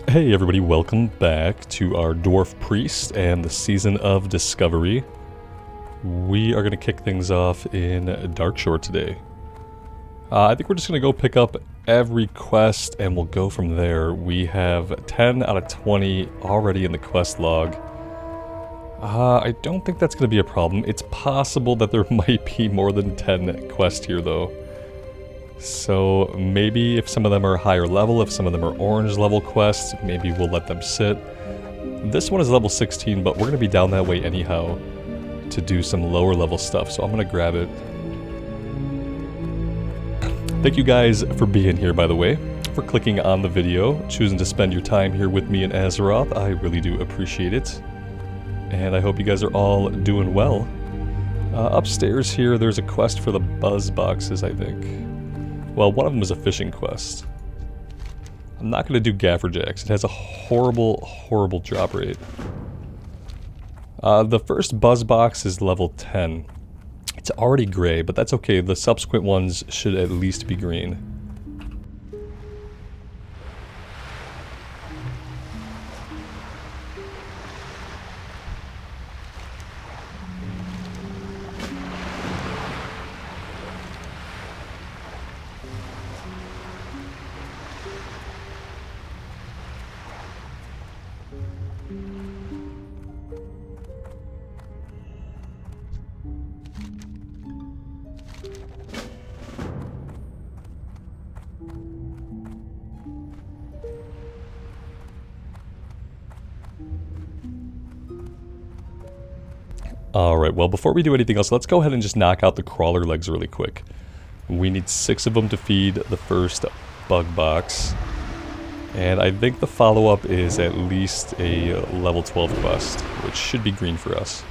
Hey everybody, welcome back to our Dwarf Priest and the Season of Discovery. We are going to kick things off in Darkshore today. I think we're just going to go pick up every quest and we'll go from there. We have 10 out of 20 already in the quest log. I don't think that's going to be a problem. It's possible that there might be more than 10 quests here though. So maybe if some of them are higher level, if some of them are orange level quests, maybe we'll let them sit. This one is level 16, but we're going to be down that way anyhow to do some lower level stuff, so I'm going to grab it. Thank you guys for being here, by the way, for clicking on the video, choosing to spend your time here with me in Azeroth. I really do appreciate it. And I hope you guys are all doing well. Upstairs here, there's a quest for the buzz boxes, I think. Well, one of them is a fishing quest. I'm not going to do Gaffer Jacks. It has a horrible, horrible drop rate. The first buzz box is level 10. It's already gray, but that's okay. The subsequent ones should at least be green. Alright, well before we do anything else, let's go ahead and just knock out the crawler legs really quick. We need 6 of them to feed the first bug box. And I think the follow-up is at least a level 12 quest, which should be green for us.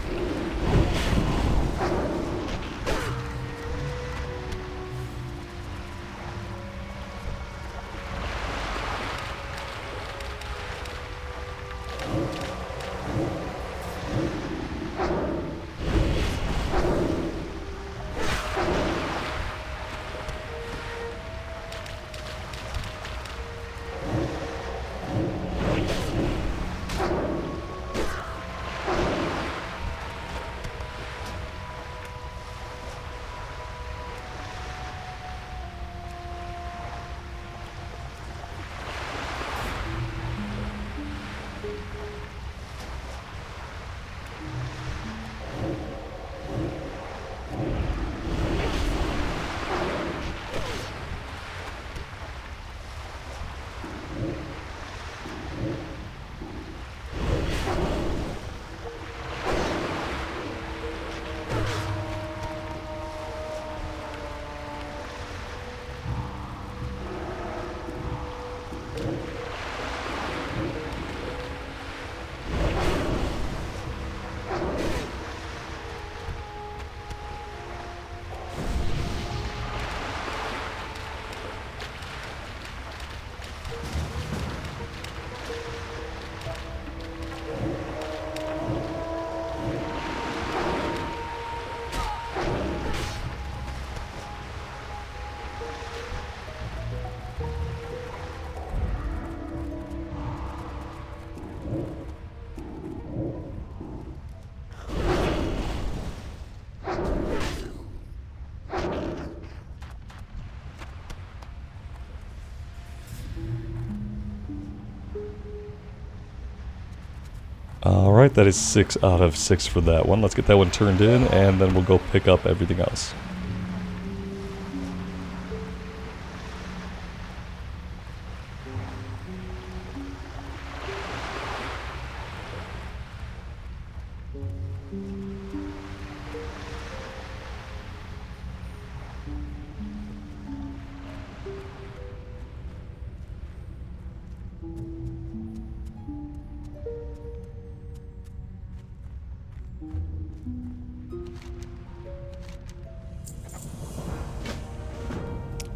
Alright, that is 6 out of 6 for that one. Let's get that one turned in, and then we'll go pick up everything else.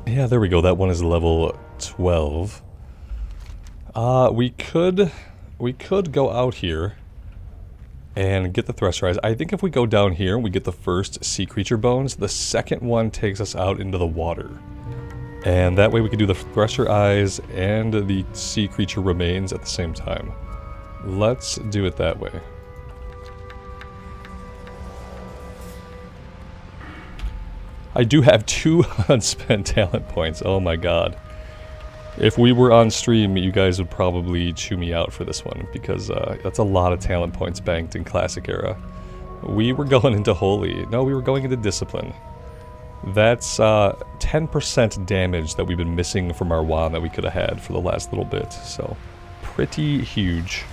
Yeah, there we go. That one is level 12. We could go out here and get the Thresher Eyes. I think if we go down here and we get the first sea creature bones, the second one takes us out into the water. And that way we can do the Thresher Eyes and the Sea Creature Remains at the same time. Let's do it that way. I do have 2 unspent talent points. Oh my god. If we were on stream, you guys would probably chew me out for this one, because that's a lot of talent points banked in Classic Era. We were going into Holy. No, we were going into Discipline. That's 10% damage that we've been missing from our wand that we could have had for the last little bit. So, pretty huge.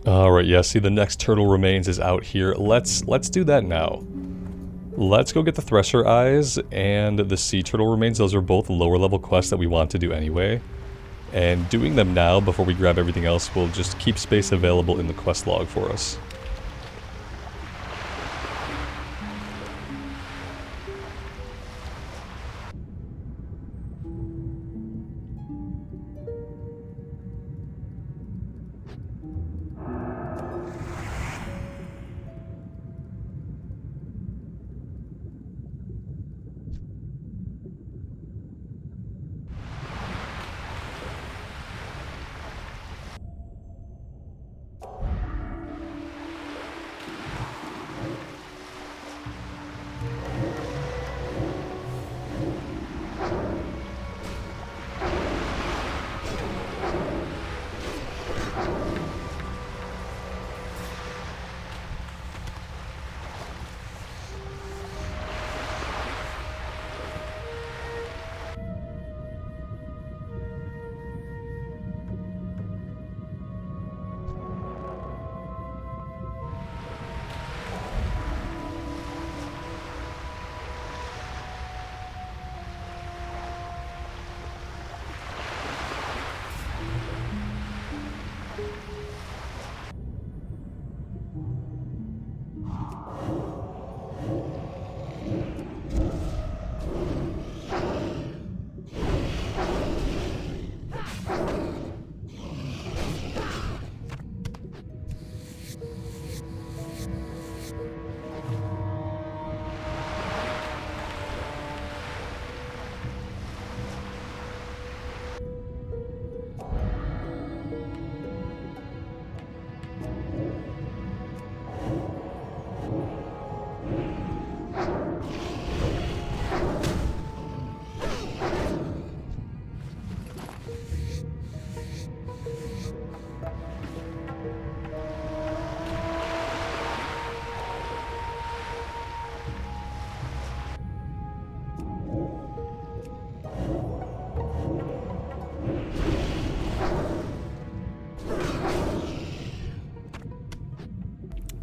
Alright, yeah, see the next Turtle Remains is out here. Let's do that now. Let's go get the Thresher Eyes and the Sea Turtle Remains. Those are both lower level quests that we want to do anyway. And doing them now before we grab everything else will just keep space available in the quest log for us.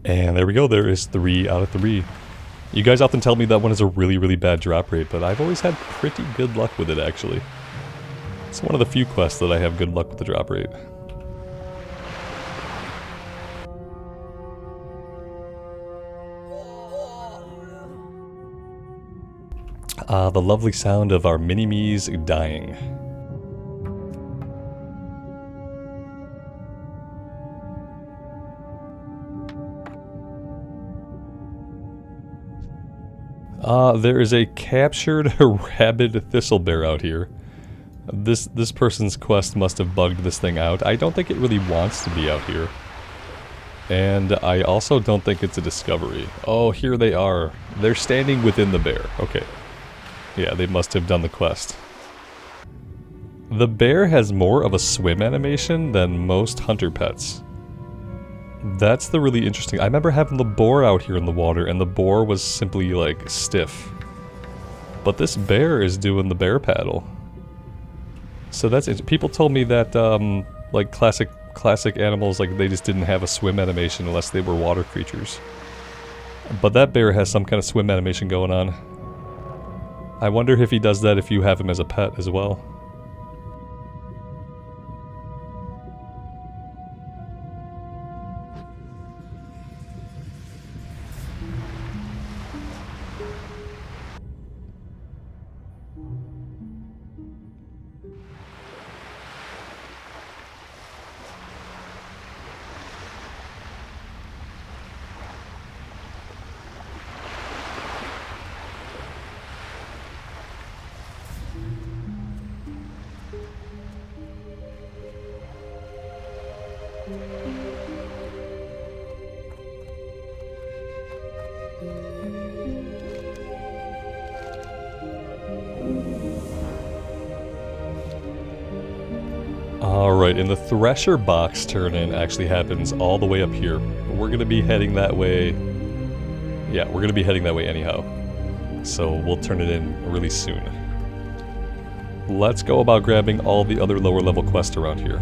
And there we go, there is 3 out of 3. You guys often tell me that one is a really, really bad drop rate, but I've always had pretty good luck with it, actually. It's one of the few quests that I have good luck with the drop rate. The lovely sound of our mini-me's dying. There is a captured rabid thistlebear out here. This person's quest must have bugged this thing out. I don't think it really wants to be out here. And I also don't think it's a discovery. Oh, here they are. They're standing within the bear. Okay. Yeah, they must have done the quest. The bear has more of a swim animation than most hunter pets. That's the really interesting... I remember having the boar out here in the water, and the boar was simply, like, stiff. But this bear is doing the bear paddle. So that's... People told me that, like, classic animals, like, they just didn't have a swim animation unless they were water creatures. But that bear has some kind of swim animation going on. I wonder if he does that if you have him as a pet as well. Alright, and the Thresher box turn-in actually happens all the way up here. We're gonna be heading that way... Yeah, we're gonna be heading that way anyhow. So we'll turn it in really soon. Let's go about grabbing all the other lower level quests around here.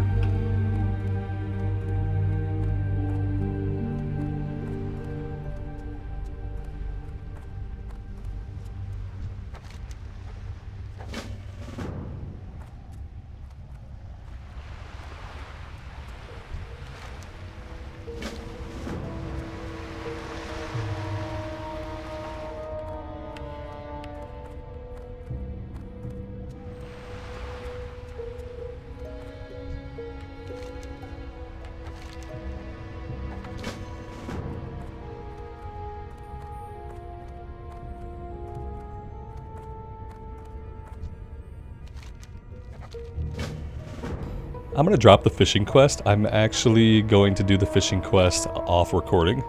I'm gonna drop the fishing quest. I'm actually going to do the fishing quest off recording.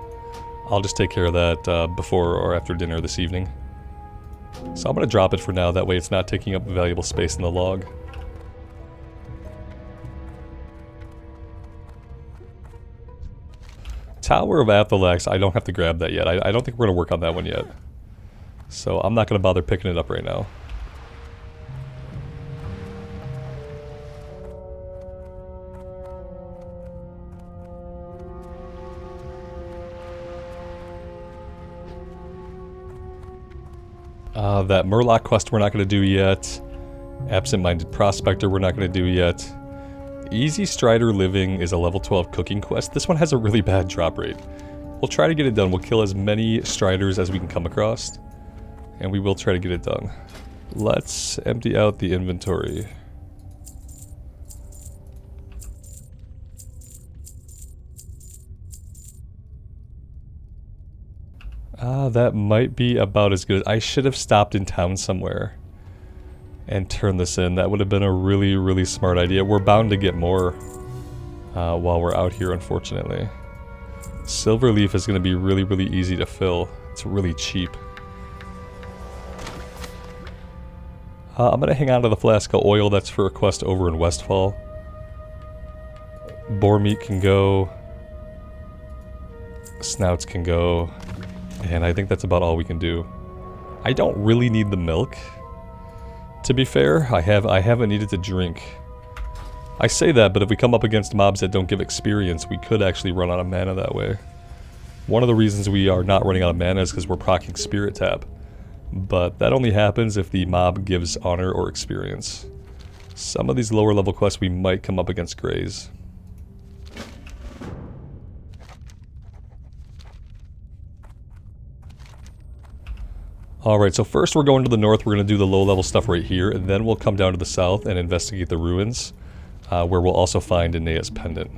I'll just take care of that before or after dinner this evening. So I'm gonna drop it for now, that way it's not taking up valuable space in the log. Tower of Athalex, I don't have to grab that yet. I don't think we're gonna work on that one yet. So I'm not gonna bother picking it up right now. That Murloc quest we're not going to do yet. Absent-Minded Prospector we're not going to do yet. Easy Strider Living is a level 12 cooking quest. This one has a really bad drop rate. We'll try to get it done. We'll kill as many Striders as we can come across. And we will try to get it done. Let's empty out the inventory. That might be about as good. I should have stopped in town somewhere and turned this in. That would have been a really, really smart idea. We're bound to get more while we're out here, unfortunately. Silverleaf is going to be really, really easy to fill. It's really cheap. I'm going to hang on to the flask of oil. That's for a quest over in Westfall. Boar meat can go. Snouts can go. And I think that's about all we can do. I don't really need the milk. To be fair, I haven't needed to drink. I say that, but if we come up against mobs that don't give experience, we could actually run out of mana that way. One of the reasons we are not running out of mana is because we're proccing Spirit Tap. But that only happens if the mob gives honor or experience. Some of these lower level quests we might come up against Greys. Alright, so first we're going to the north, we're going to do the low-level stuff right here, and then we'll come down to the south and investigate the ruins, where we'll also find Aenea's pendant.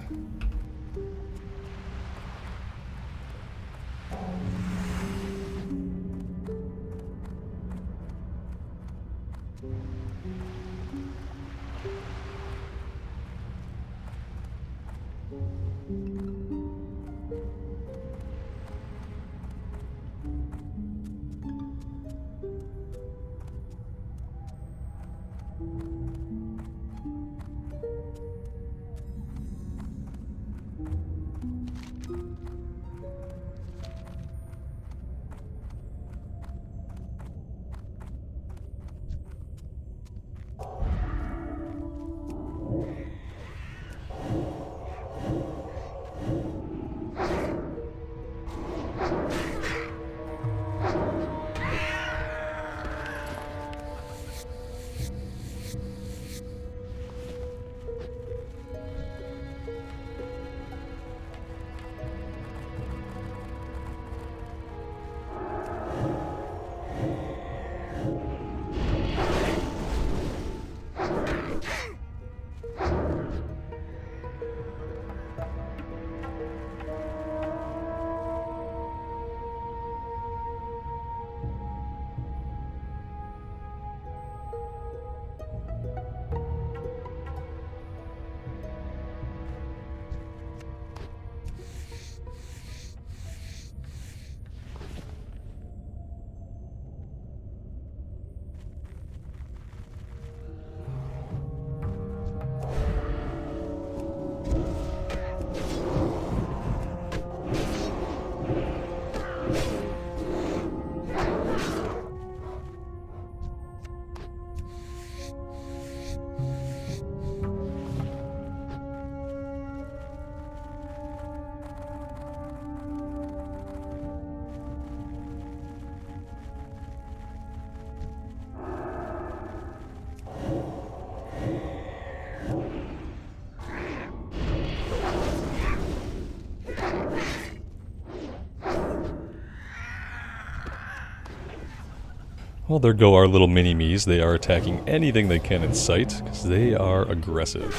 Well, there go our little mini-me's. They are attacking anything they can in sight, because they are aggressive.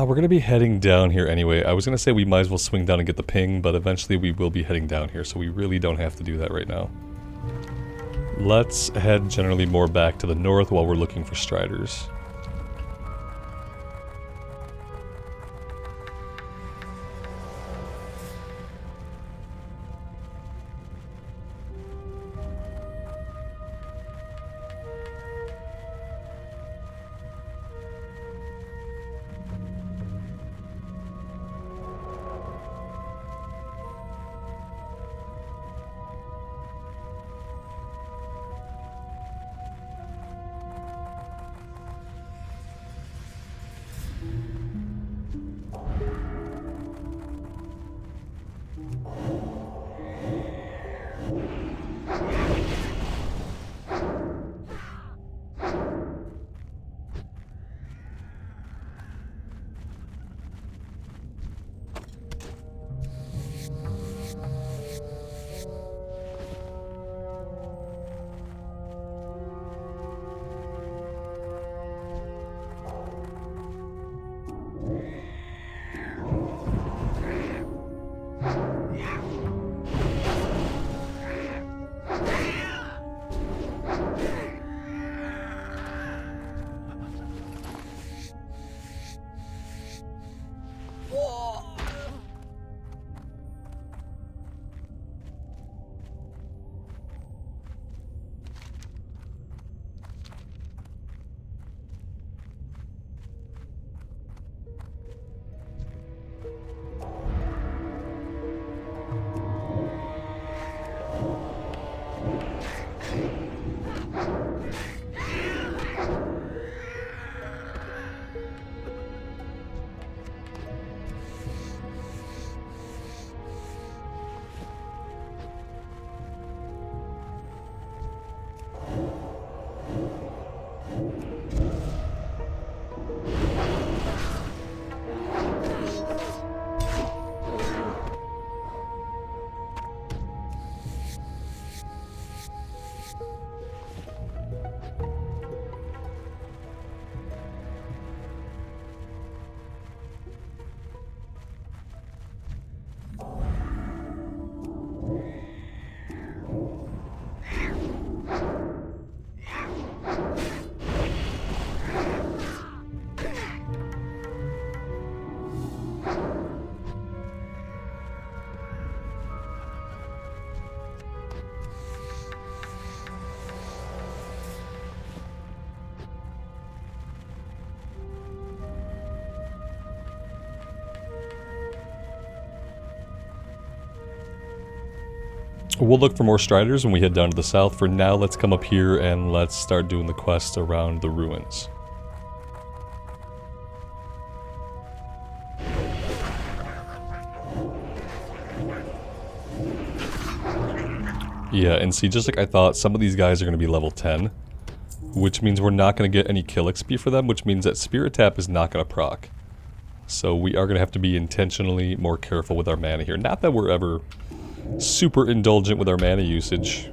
We're going to be heading down here anyway. I was going to say we might as well swing down and get the ping, but eventually we will be heading down here, so we really don't have to do that right now. Let's head generally more back to the north while we're looking for striders. We'll look for more striders when we head down to the south. For now, let's come up here and let's start doing the quest around the ruins. Yeah, and see, just like I thought, some of these guys are going to be level 10, which means we're not going to get any kill XP for them, which means that Spirit Tap is not going to proc. So we are going to have to be intentionally more careful with our mana here. Not that we're ever super indulgent with our mana usage,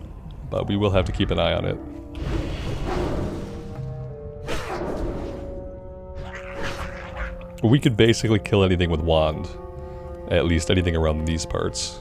but we will have to keep an eye on it. We could basically kill anything with wand, at least anything around these parts.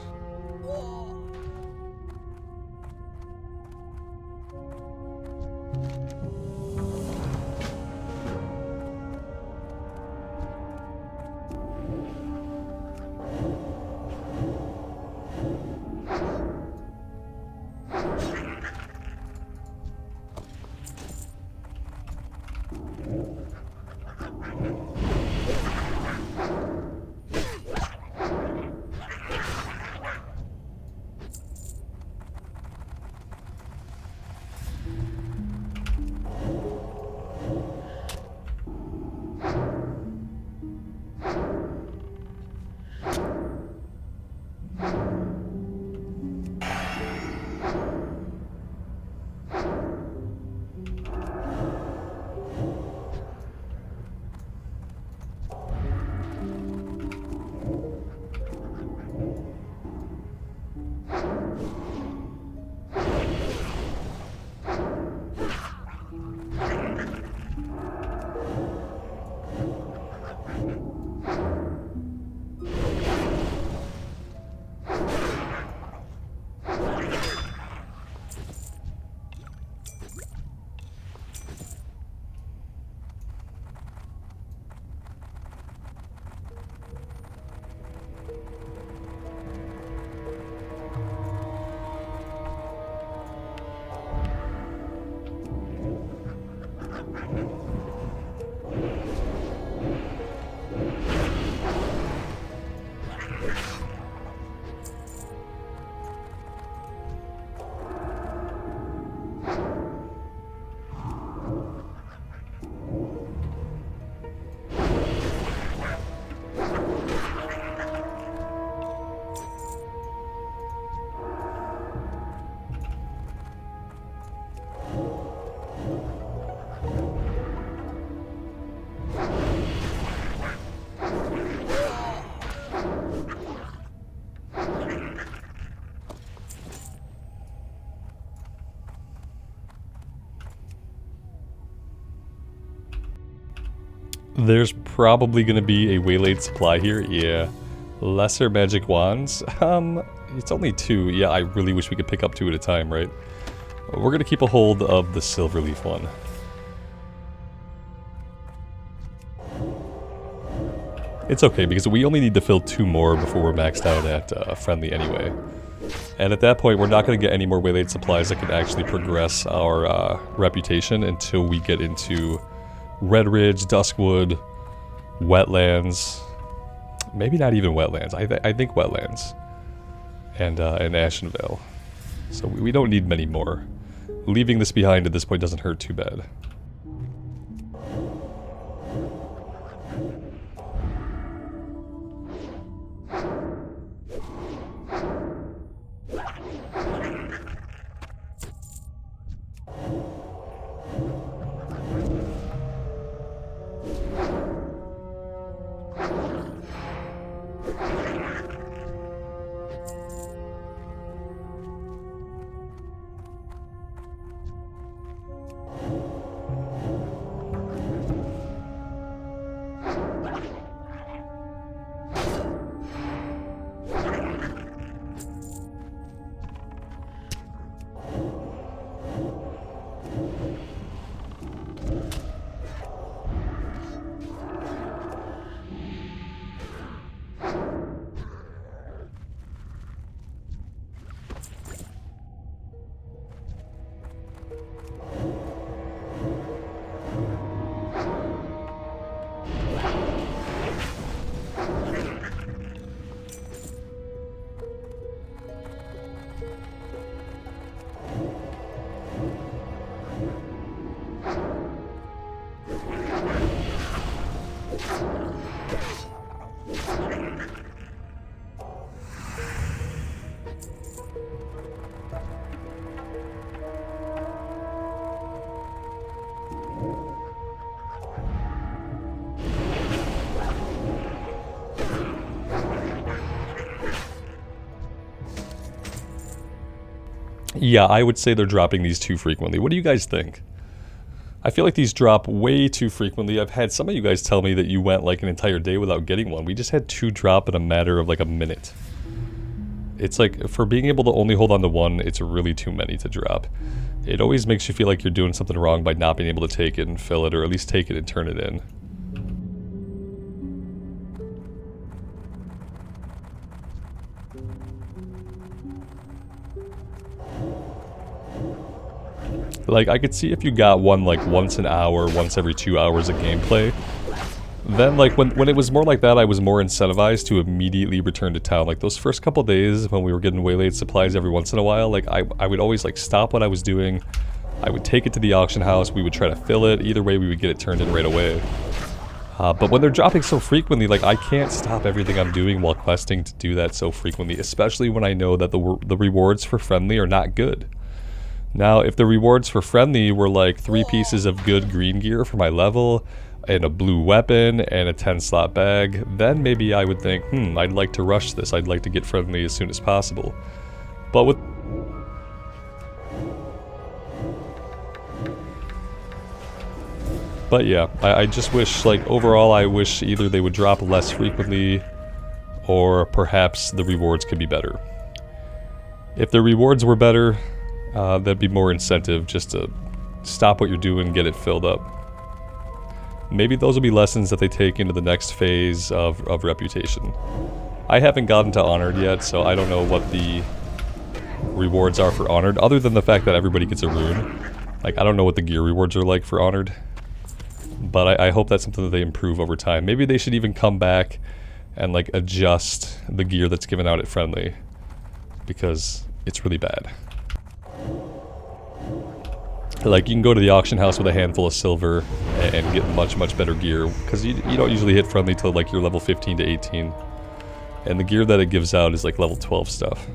There's probably going to be a Waylaid supply here. Yeah. Lesser magic wands. It's only 2. Yeah, I really wish we could pick up 2 at a time, right? We're going to keep a hold of the silver leaf one. It's okay, because we only need to fill 2 more before we're maxed out at friendly anyway. And at that point, we're not going to get any more Waylaid supplies that can actually progress our reputation until we get into Red Ridge, Duskwood, Wetlands. Maybe not even Wetlands. I think Wetlands. And Ashenvale. So we don't need many more. Leaving this behind at this point doesn't hurt too bad. Yeah, I would say they're dropping these too frequently. What do you guys think? I feel like these drop way too frequently. I've had some of you guys tell me that you went like an entire day without getting one. We just had 2 drop in a matter of like a minute. It's like, for being able to only hold on to 1, it's really too many to drop. It always makes you feel like you're doing something wrong by not being able to take it and fill it, or at least take it and turn it in. Like, I could see if you got one, like, once an hour, once every 2 hours of gameplay. Then, like, when it was more like that, I was more incentivized to immediately return to town. Like, those first couple days when we were getting Waylaid supplies every once in a while, like, I would always, like, stop what I was doing. I would take it to the auction house, we would try to fill it. Either way, we would get it turned in right away. But when they're dropping so frequently, like, I can't stop everything I'm doing while questing to do that so frequently. Especially when I know that the rewards for friendly are not good. Now, if the rewards for friendly were like 3 pieces of good green gear for my level, and a blue weapon, and a 10-slot bag, then maybe I would think, I'd like to rush this, I'd like to get friendly as soon as possible. But with... But yeah, I just wish, like, overall I wish either they would drop less frequently, or perhaps the rewards could be better. If the rewards were better, that'd be more incentive just to stop what you're doing, get it filled up. Maybe those will be lessons that they take into the next phase of reputation. I haven't gotten to Honored yet, so I don't know what the rewards are for Honored, other than the fact that everybody gets a rune. Like, I don't know what the gear rewards are like for Honored. But I hope that's something that they improve over time. Maybe they should even come back and, like, adjust the gear that's given out at Friendly. Because it's really bad. Like, you can go to the auction house with a handful of silver and get much, much better gear. Because you don't usually hit Friendly till, like, you're level 15 to 18. And the gear that it gives out is, like, level 12 stuff.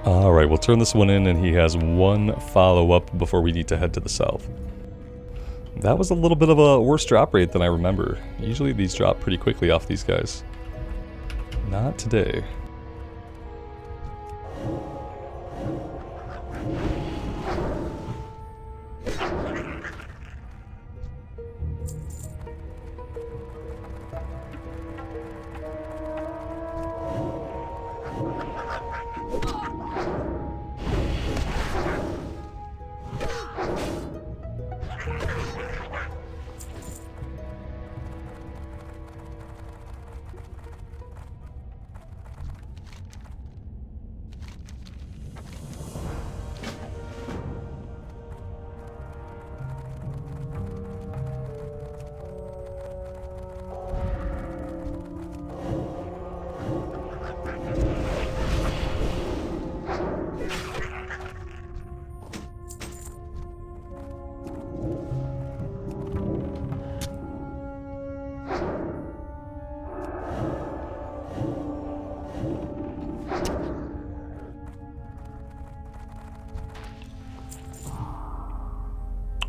Alright, we'll turn this one in, and he has one follow-up before we need to head to the south. That was a little bit of a worse drop rate than I remember. Usually these drop pretty quickly off these guys. Not today.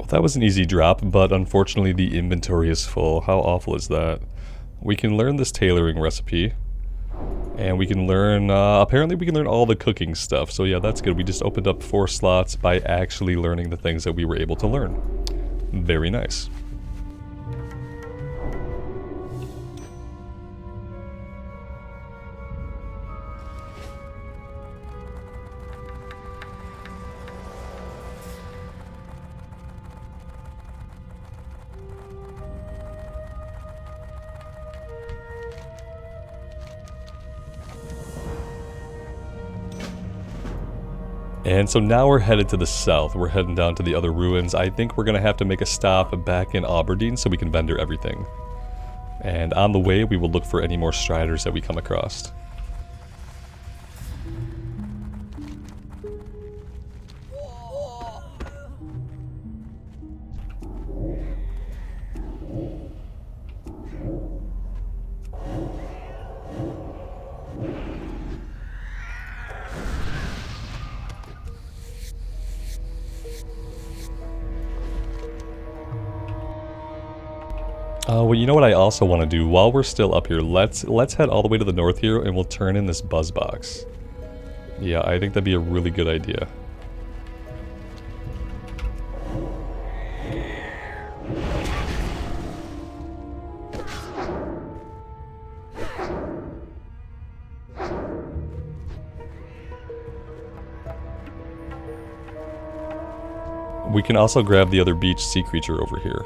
That was an easy drop, but unfortunately the inventory is full. How awful is that? We can learn this tailoring recipe, and we can learn, apparently we can learn all the cooking stuff. So yeah, that's good. We just opened up 4 slots by actually learning the things that we were able to learn. Very nice. And so now we're headed to the south. We're heading down to the other ruins. I think we're going to have to make a stop back in Aberdeen so we can vendor everything. And on the way, we will look for any more striders that we come across. Well, you know what I also want to do? While we're still up here, let's head all the way to the north here, and we'll turn in this buzz box. Yeah, I think that'd be a really good idea. We can also grab the other beach sea creature over here.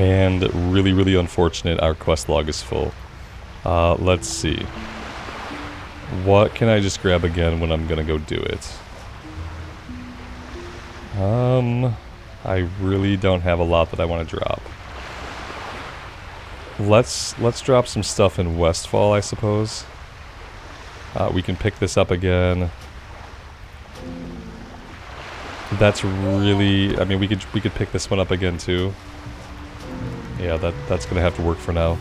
And really, really unfortunate, our quest log is full. Let's see. What can I just grab again when I'm gonna go do it? I really don't have a lot that I want to drop. Let's drop some stuff in Westfall, I suppose. We can pick this up again. That's really, I mean, we could pick this one up again too. Yeah, that's gonna have to work for now.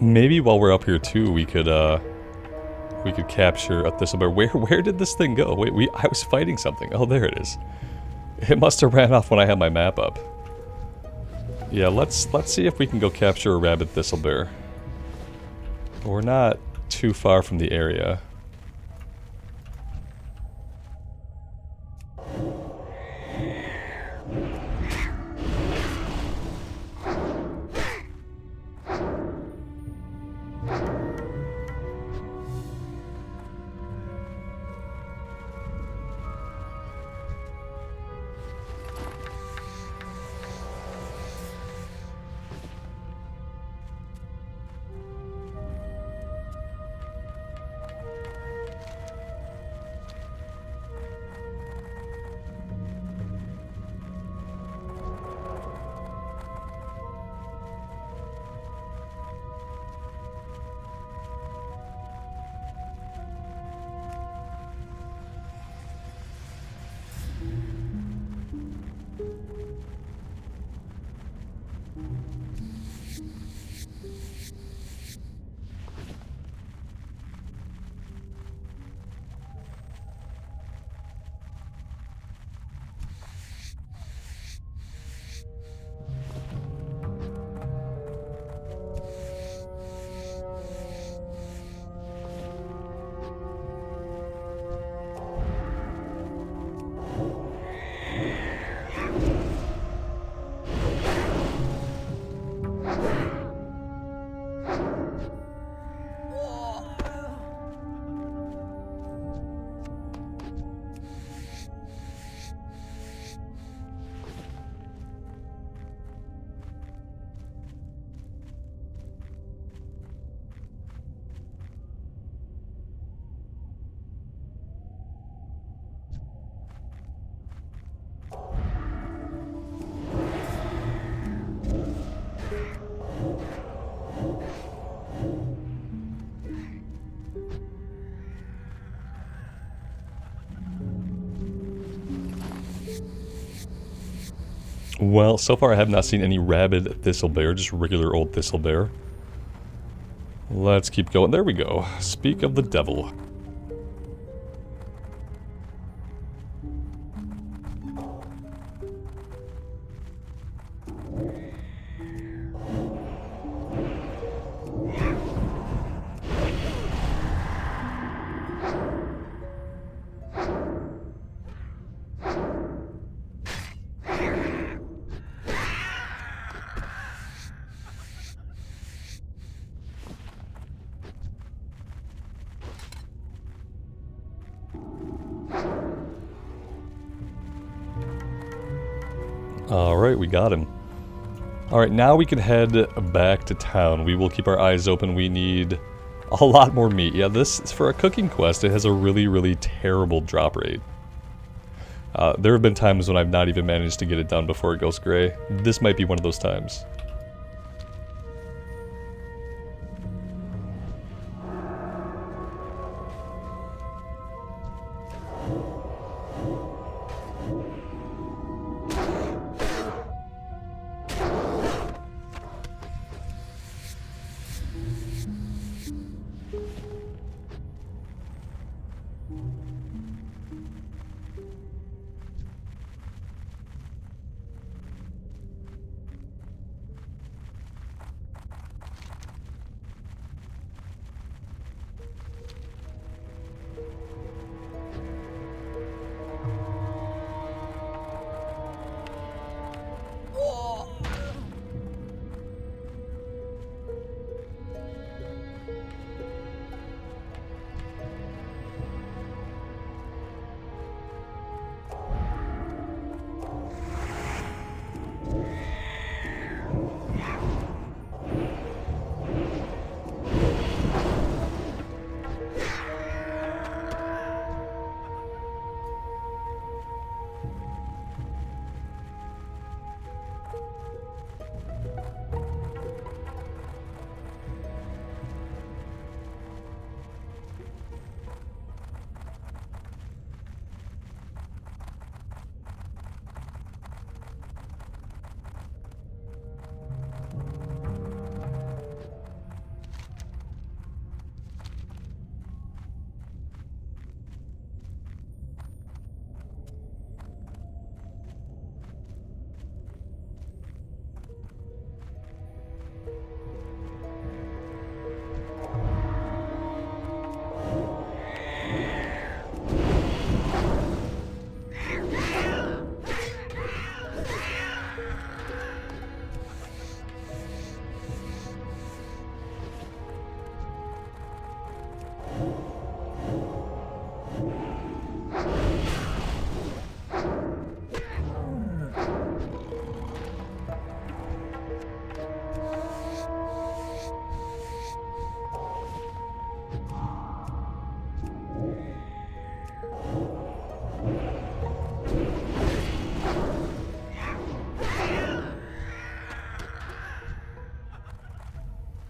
Maybe while we're up here too, we could capture a Thistlebear. Where did this thing go? Wait, I was fighting something. Oh, there it is. It must have ran off when I had my map up. Yeah, let's see if we can go capture a rabid Thistlebear. We're not too far from the area. Well, so far I have not seen any rabid thistlebear, just regular old thistlebear. Let's keep going. There we go. Speak of the devil. Alright, we got him. Alright, now we can head back to town. We will keep our eyes open. We need a lot more meat. Yeah, this, for a cooking quest, it has a really, really terrible drop rate. There have been times when I've not even managed to get it done before it goes gray. This might be one of those times.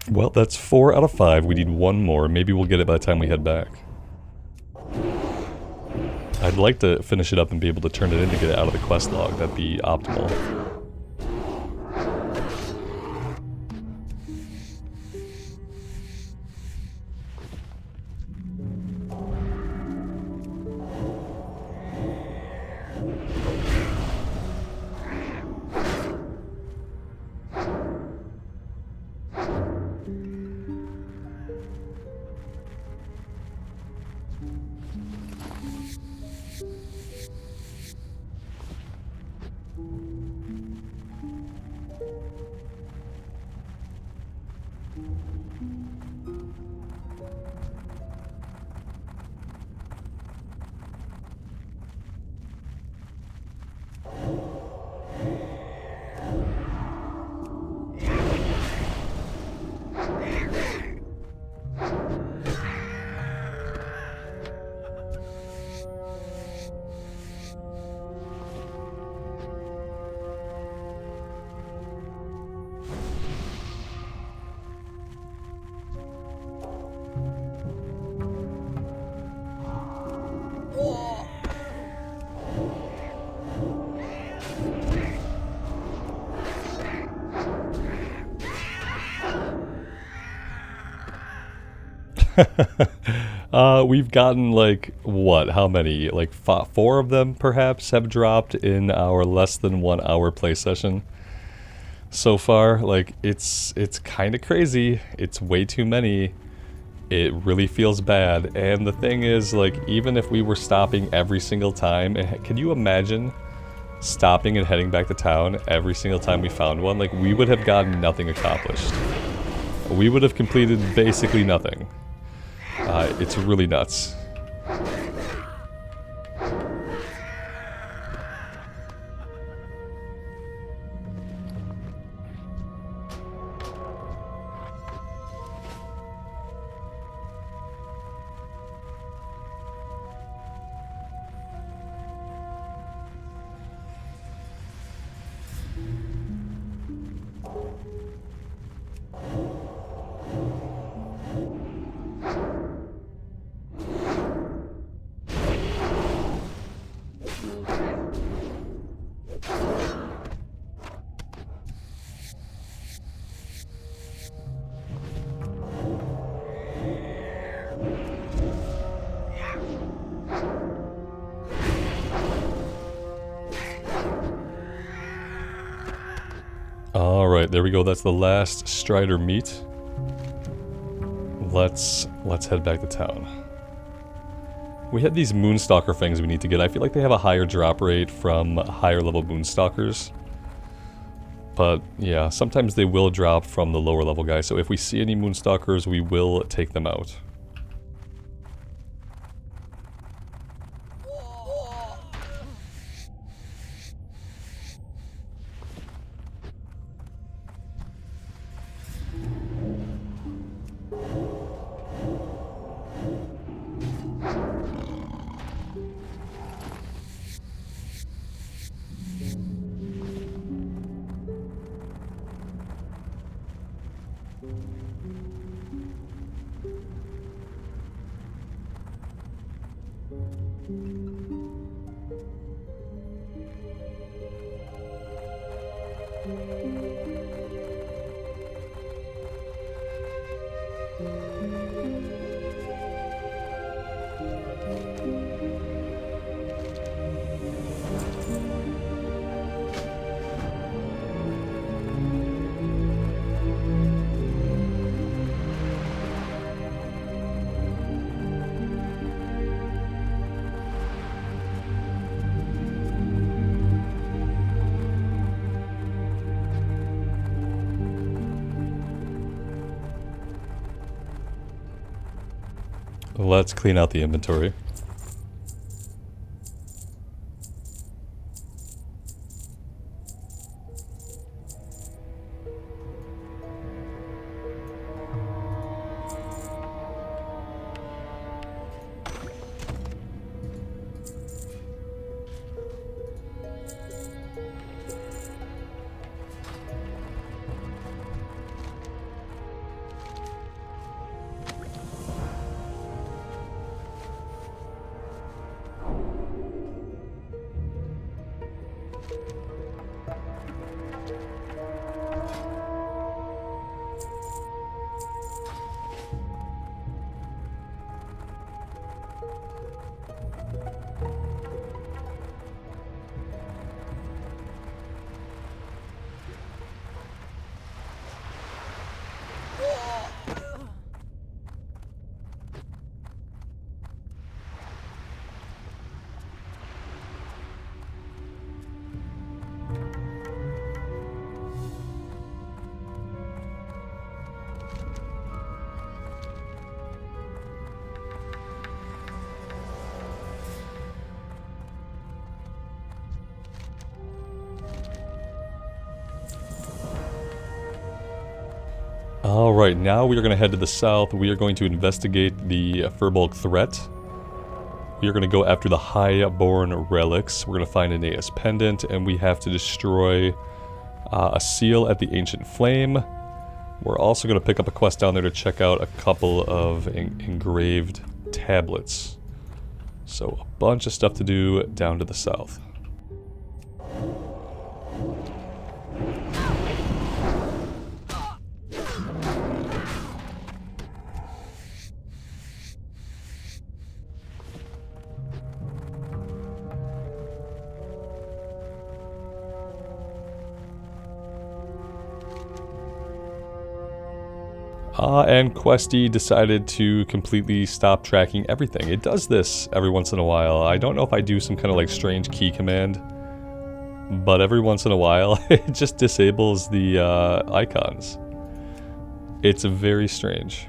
Well, that's 4 out of 5. We need one more. Maybe we'll get it by the time we head back. I'd like to finish it up and be able to turn it in to get it out of the quest log. That'd be optimal. We've gotten like, what, how many? Like 4 of them perhaps have dropped in our less than 1 hour play session so far. Like, it's kind of crazy. It's way too many. It really feels bad. And the thing is, like, even if we were stopping every single time, can you imagine stopping and heading back to town every single time we found one? Like, we would have gotten nothing accomplished. We would have completed basically nothing. It's really nuts. Alright, there we go. That's the last Strider meat. Let's head back to town. We had these Moonstalker things we need to get. I feel like they have a higher drop rate from higher level Moonstalkers. But yeah, sometimes they will drop from the lower level guys. So if we see any Moonstalkers, we will take them out. Let's clean out the inventory. Alright, now we are going to head to the south. We are going to investigate the Furbolg threat. We are going to go after the Highborn relics. We're going to find an Aeus pendant, and we have to destroy a seal at the Ancient Flame. We're also going to pick up a quest down there to check out a couple of engraved tablets. So a bunch of stuff to do down to the south. And Questie decided to completely stop tracking everything. It does this every once in a while. I don't know if I do some kind of like strange key command, but every once in a while it just disables the icons. It's very strange.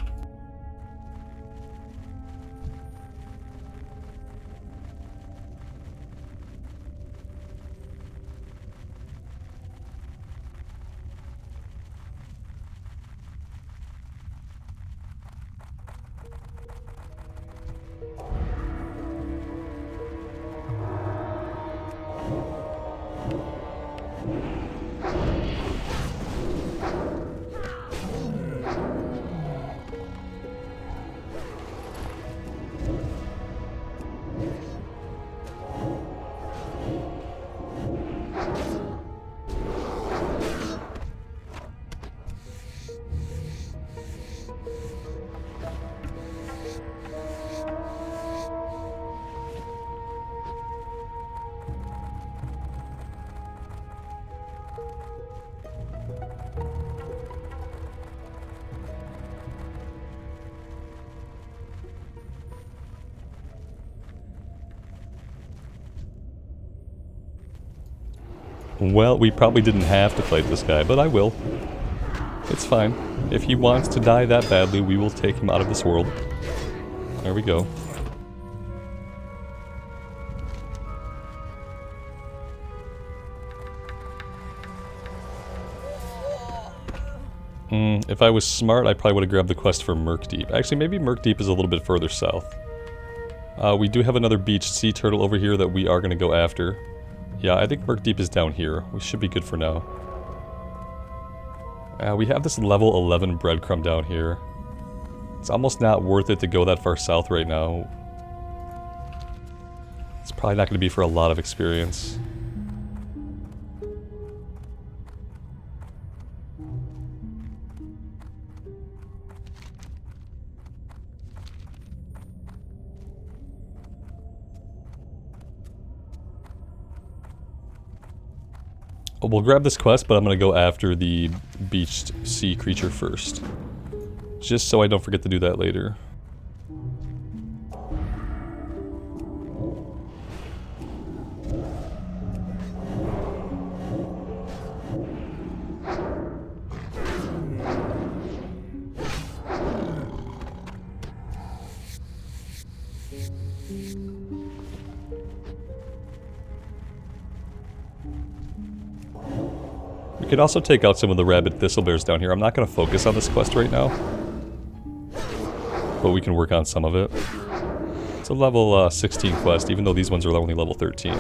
Well, we probably didn't have to fight this guy, but I will. It's fine. If he wants to die that badly, we will take him out of this world. There we go. If I was smart, I probably would have grabbed the quest for Murkdeep. Actually, maybe Murkdeep is a little bit further south. We do have another beached sea turtle over here that we are going to go after. Yeah, I think Murkdeep is down here. We should be good for now. We have this level 11 breadcrumb down here. It's almost not worth it to go that far south right now. It's probably not going to be for a lot of experience. We'll grab this quest, but I'm going to go after the beached sea creature first. Just so I don't forget to do that later. We could also take out some of the rabid thistlebears down here. I'm not going to focus on this quest right now, but we can work on some of it. It's a level 16 quest, even though these ones are only level 13.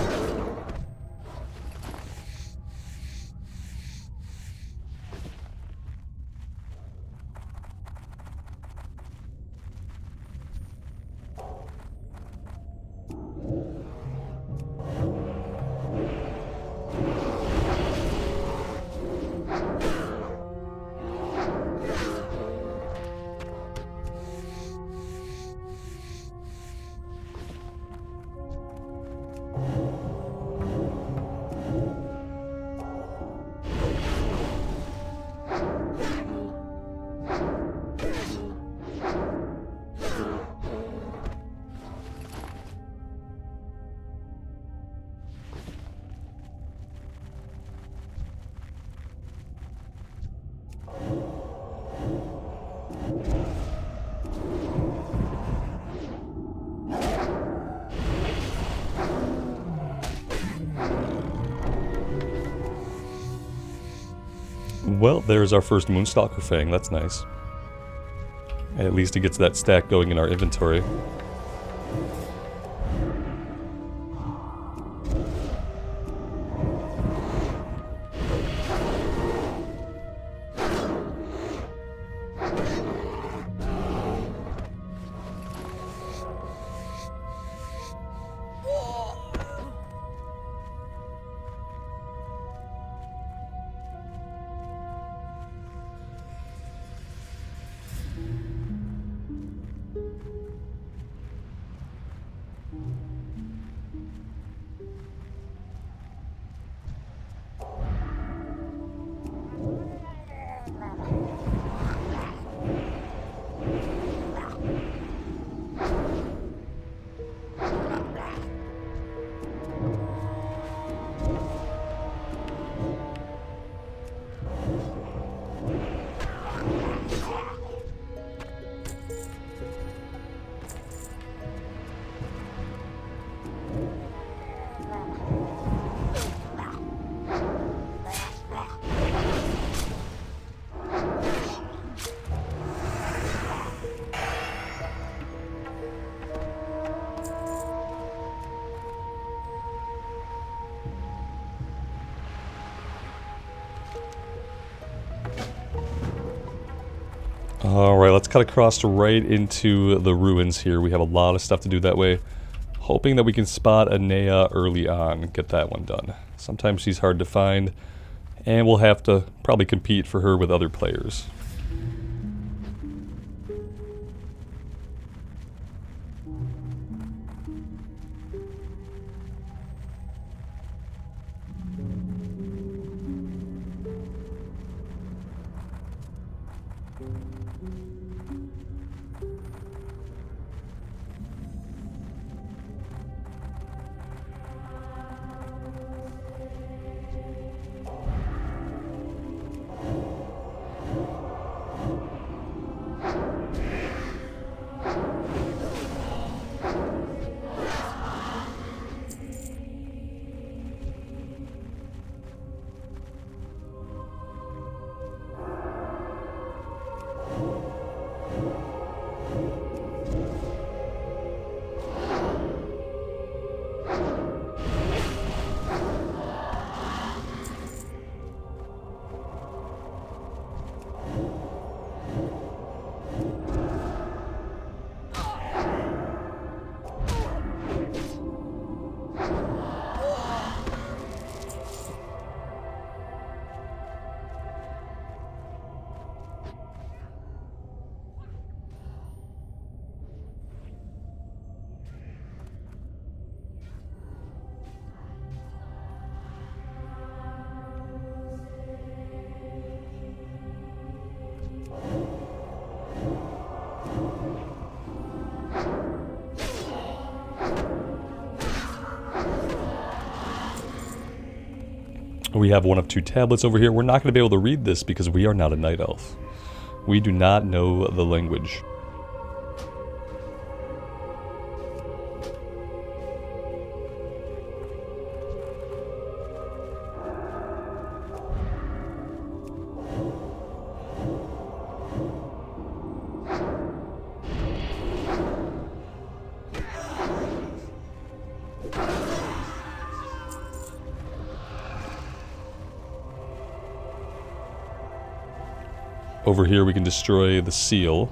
Well, there's our first Moonstalker Fang. That's nice. At least it gets that stack going in our inventory. Alright, let's cut across right into the ruins here. We have a lot of stuff to do that way. Hoping that we can spot Anea early on, get that one done. Sometimes she's hard to find, and we'll have to probably compete for her with other players. We have one of two tablets over here. We're not going to be able to read this because we are not a night elf. We do not know the language. Over here we can destroy the seal.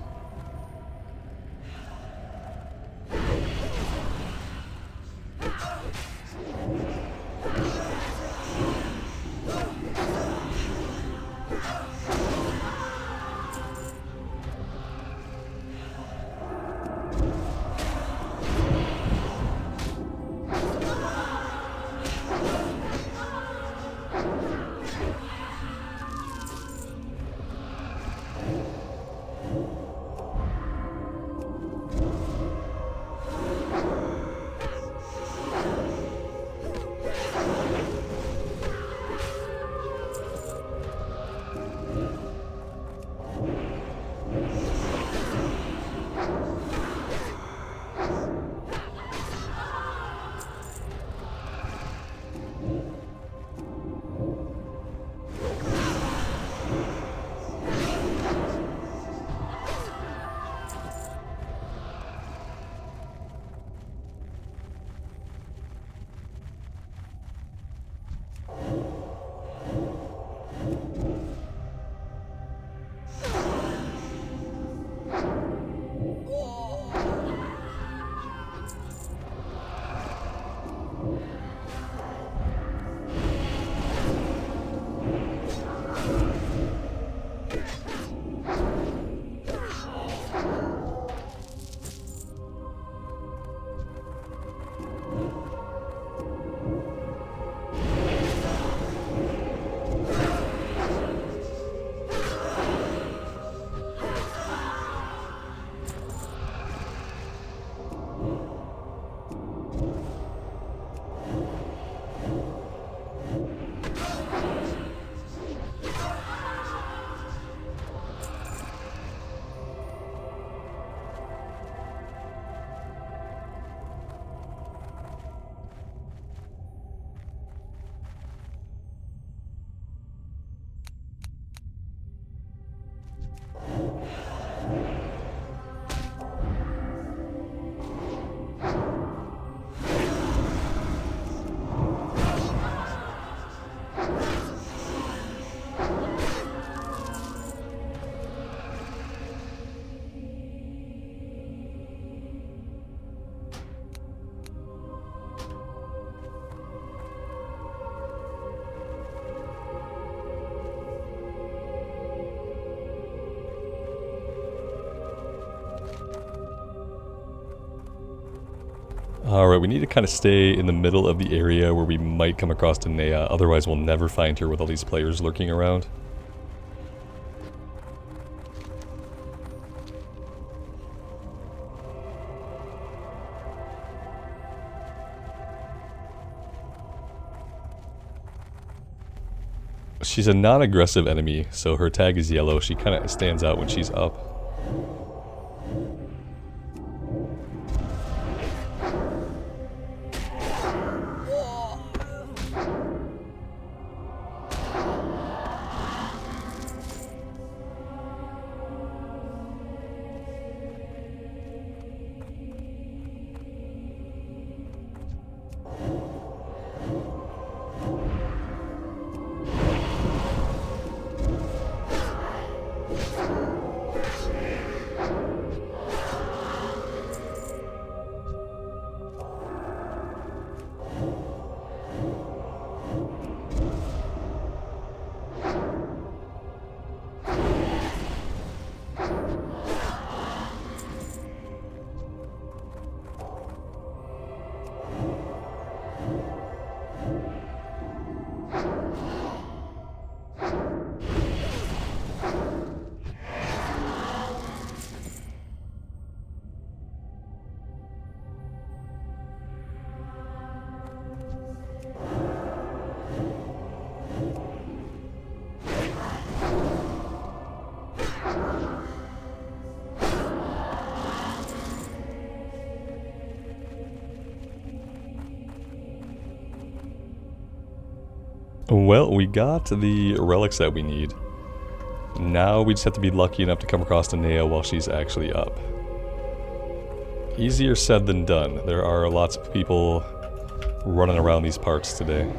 Alright, we need to kind of stay in the middle of the area where we might come across Tanea, otherwise we'll never find her with all these players lurking around. She's a non-aggressive enemy, so her tag is yellow. She kind of stands out when she's up. Well, we got the relics that we need. Now we just have to be lucky enough to come across Tanea while she's actually up. Easier said than done. There are lots of people running around these parts today.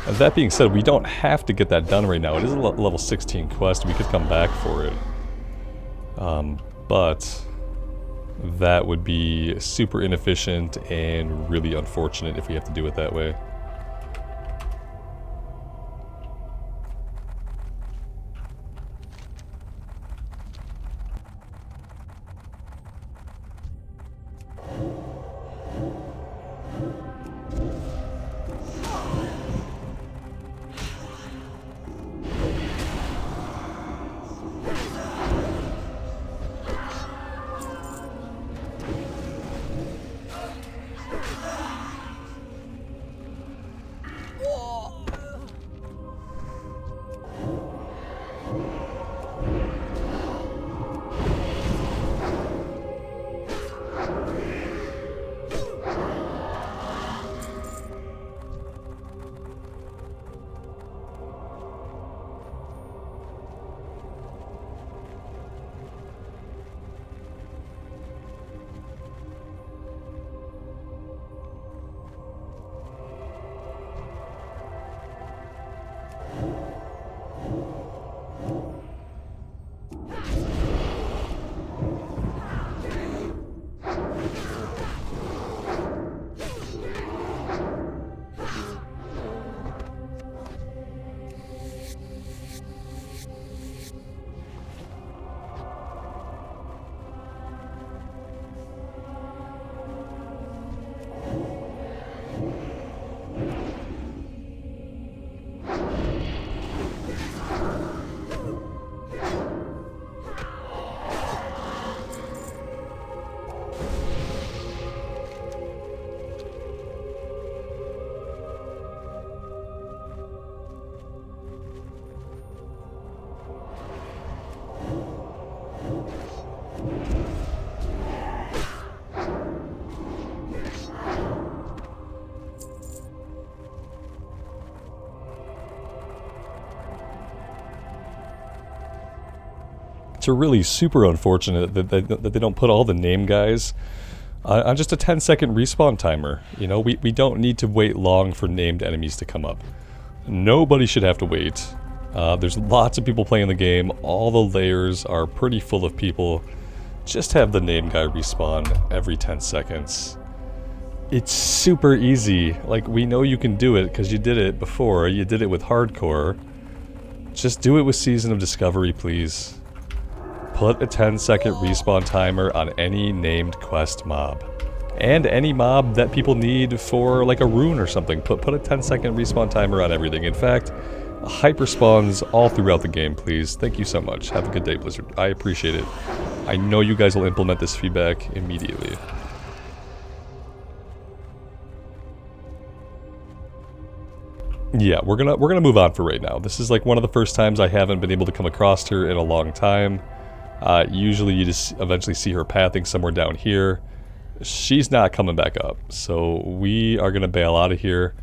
And that being said, we don't have to get that done right now. It is a level 16 quest. We could come back for it. But that would be super inefficient and really unfortunate if we have to do it that way. It's really super unfortunate that they don't put all the name guys on just a 10-second respawn timer. You know, we don't need to wait long for named enemies to come up. Nobody should have to wait. There's lots of people playing the game. All the layers are pretty full of people. Just have the name guy respawn every 10 seconds. It's super easy. Like, we know you can do it because you did it before. You did it with hardcore. Just do it with Season of Discovery, please. Put a 10-second respawn timer on any named quest mob. And any mob that people need for like a rune or something. Put a 10-second respawn timer on everything. In fact, hyper spawns all throughout the game, please. Thank you so much. Have a good day, Blizzard. I appreciate it. I know you guys will implement this feedback immediately. Yeah, we're gonna move on for right now. This is like one of the first times I haven't been able to come across her in a long time. Usually you just eventually see her pathing somewhere down here. She's not coming back up, so we are gonna bail out of here.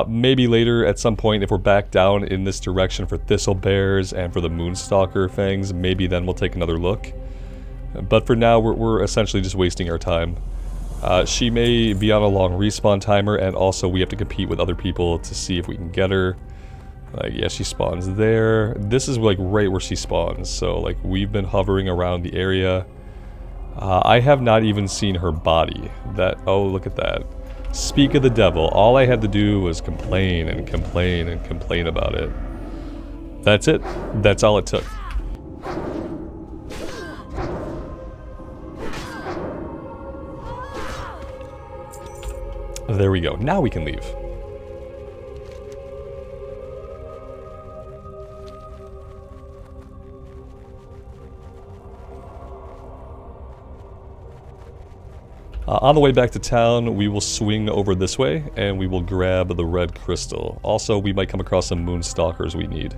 Maybe later at some point if we're back down in this direction for Thistle Bears and for the Moonstalker things, maybe then we'll take another look. But for now we're essentially just wasting our time. She may be on a long respawn timer, and also we have to compete with other people to see if we can get her. Yeah, she spawns there. This is like right where she spawns, so like we've been hovering around the area. I have not even seen her body. Oh, look at that. Speak of the devil, all I had to do was complain and complain and complain about it. That's it. That's all it took. There we go. Now we can leave. On the way back to town, we will swing over this way, and we will grab the red crystal. Also, we might come across some Moonstalkers we need.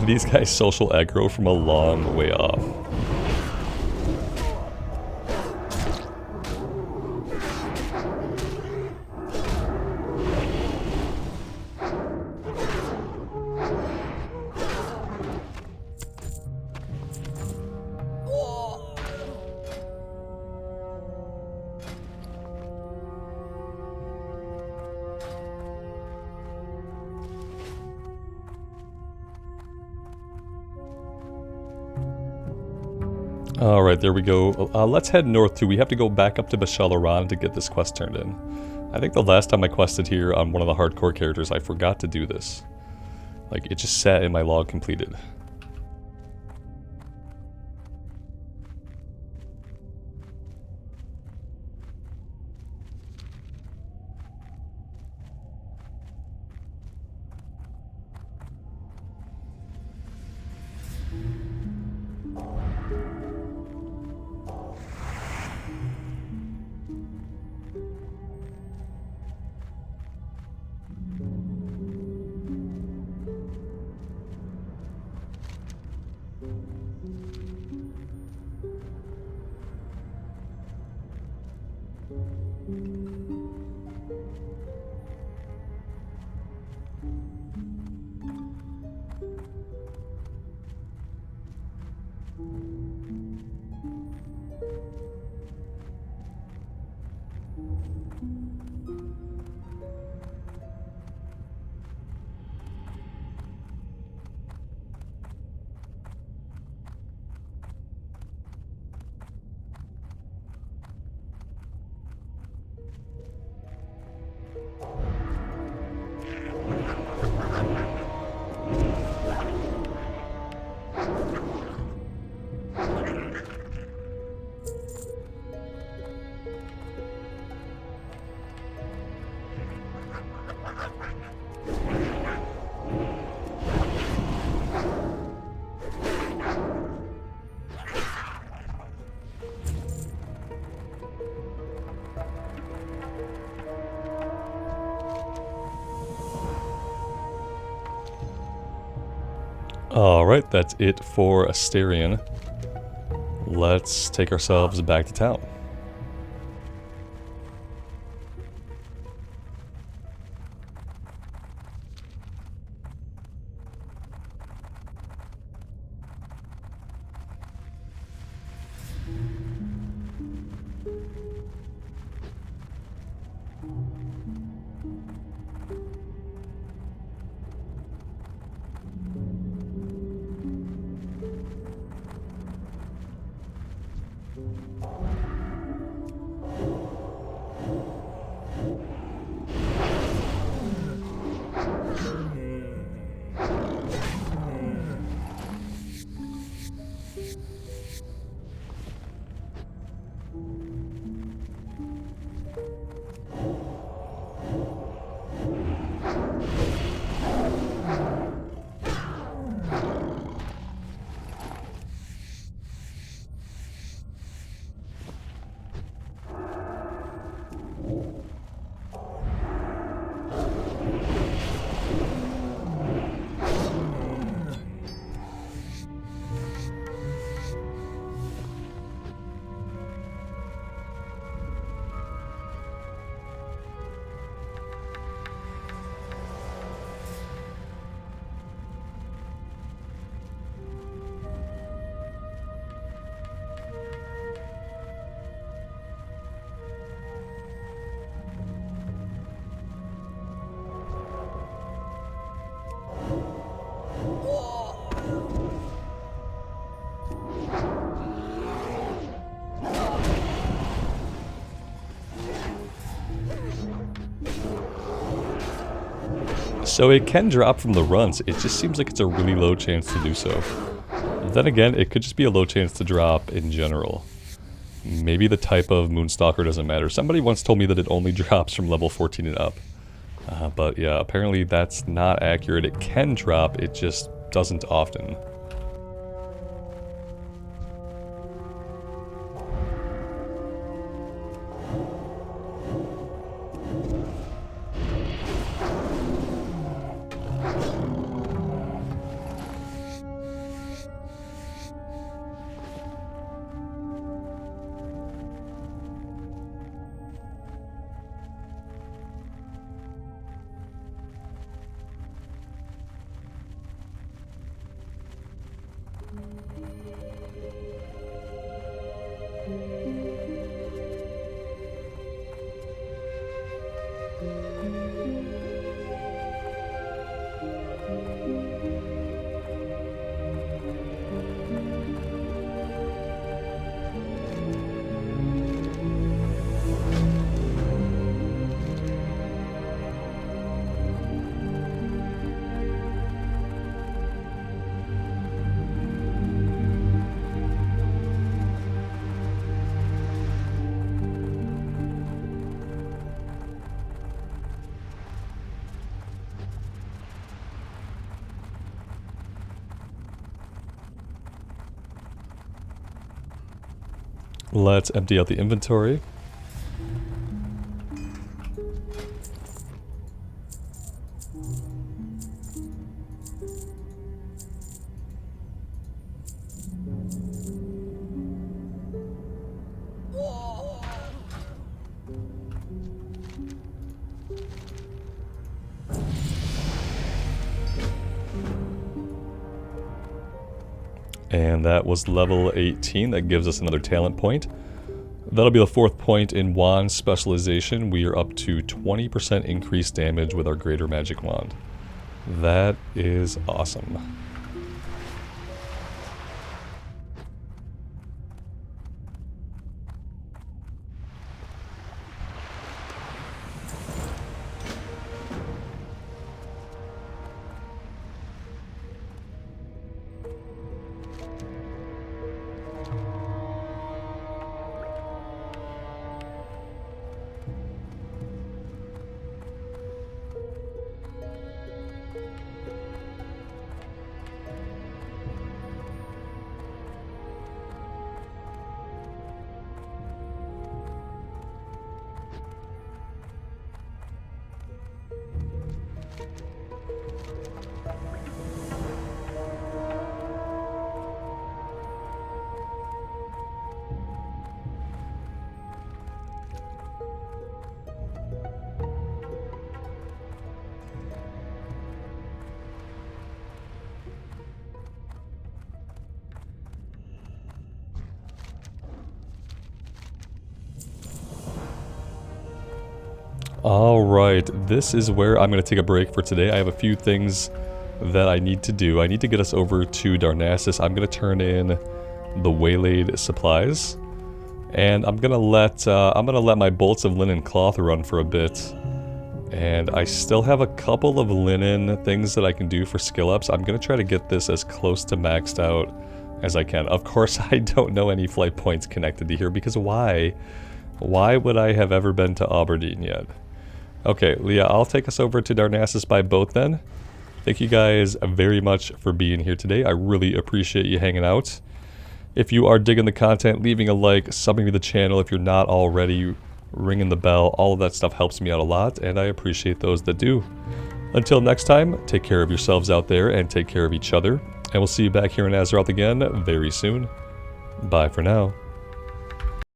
These guys social aggro from a long way off. Alright, there we go. Let's head north too. We have to go back up to Bashalaran to get this quest turned in. I think the last time I quested here on one of the hardcore characters, I forgot to do this. Like, it just sat in my log completed. Alright, that's it for Asterion. Let's take ourselves back to town. So it can drop from the runs, it just seems like it's a really low chance to do so. Then again, it could just be a low chance to drop in general. Maybe the type of Moonstalker doesn't matter. Somebody once told me that it only drops from level 14 and up. But yeah, apparently that's not accurate. It can drop, it just doesn't often. Let's empty out the inventory. And that was level 18. That gives us another talent point. That'll be the 4th point in wand specialization. We are up to 20% increased damage with our greater magic wand. That is awesome. Alright, this is where I'm going to take a break for today. I have a few things that I need to do. I need to get us over to Darnassus. I'm going to turn in the Waylaid supplies. And I'm going to let my bolts of linen cloth run for a bit. And I still have a couple of linen things that I can do for skill ups. I'm going to try to get this as close to maxed out as I can. Of course, I don't know any flight points connected to here because why? Why would I have ever been to Aberdeen yet? Okay, Leah, I'll take us over to Darnassus by boat then. Thank you guys very much for being here today. I really appreciate you hanging out. If you are digging the content, leaving a like, subbing to the channel if you're not already, ringing the bell, all of that stuff helps me out a lot, and I appreciate those that do. Until next time, take care of yourselves out there and take care of each other, and we'll see you back here in Azeroth again very soon. Bye for now.